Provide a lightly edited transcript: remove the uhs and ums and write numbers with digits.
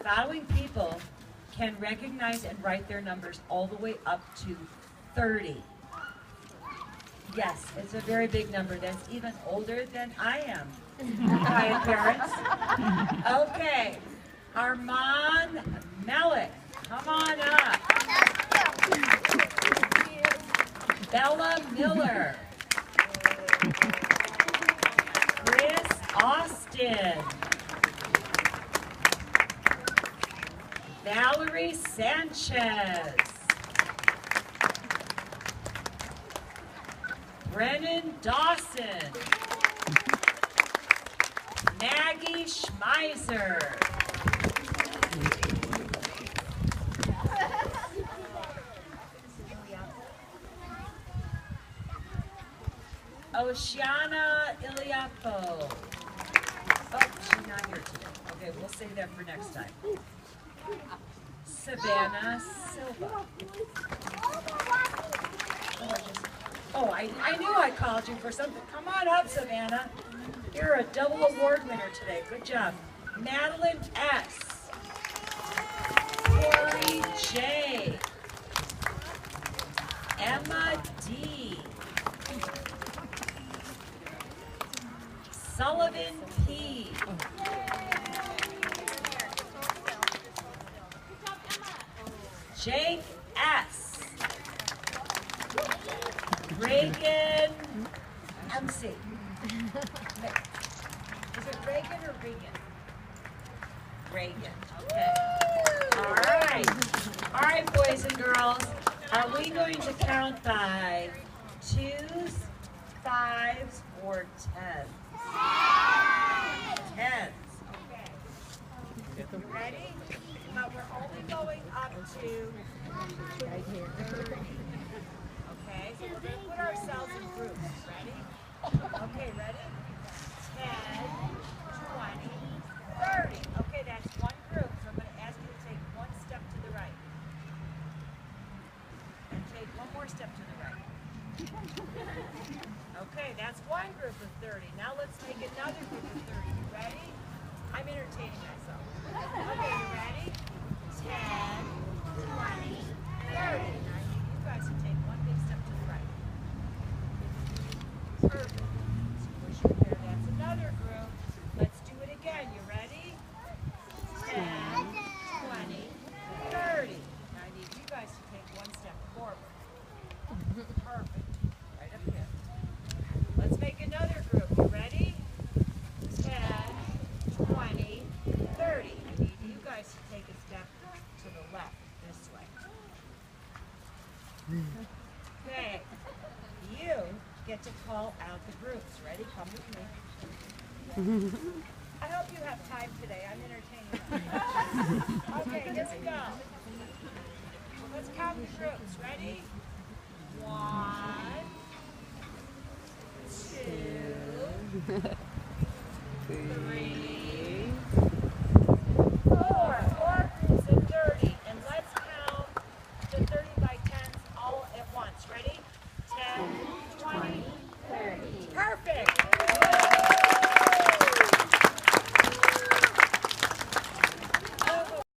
following people can recognize and write their numbers all the way up to 30. Yes, it's a very big number. That's even older than I am. Quiet parents. Okay, Armand Malik, come on up. Bella Miller. Chris Austin. Valerie Sanchez. Brennan Dawson. Maggie Schmeiser. Oceana Iliapo. Oh, she's not here today. Okay, we'll save that for next time. Savannah Silva. Oh, I knew I called you for something. Come on up, Savannah. You're a double award winner today. Good job. Madeline S. Corey J. Emma D. Sullivan P. Jake S. Reagan MC. Is it Reagan or Regan? Reagan. Okay. All right. All right, boys and girls. Are we going to count by 2s, 5s, or 10s? 10s. Okay. You ready? But we're only going up to 30. Okay, so we're going to put ourselves in groups. Ready? Okay, ready? 10, 20, 30. Okay, that's one group. So I'm going to ask you to take one step to the right. And take one more step to the right. Okay, that's one group of 30. Now let's make another group of 30. You ready? I'm entertaining myself. Okay, you ready? 10, 20, 30. Now you guys can take one big step to the right. Perfect. Push your hair. That's another group. Let's do it again. You ready? 10, 20, 30. Now I need you guys to take one step forward. Perfect. Right up here. Let's make another group. You ready? 10, 20, 30. I need you guys to take a step to the left, this way. Okay. You get to call out the groups. Ready? Come with me. I hope you have time today. I'm entertaining you. Okay, here we go. Let's count the groups. Ready? 1, 2, 3, 4. 4 groups of 30. And let's count the 30 by 10s all at once. Ready? 10,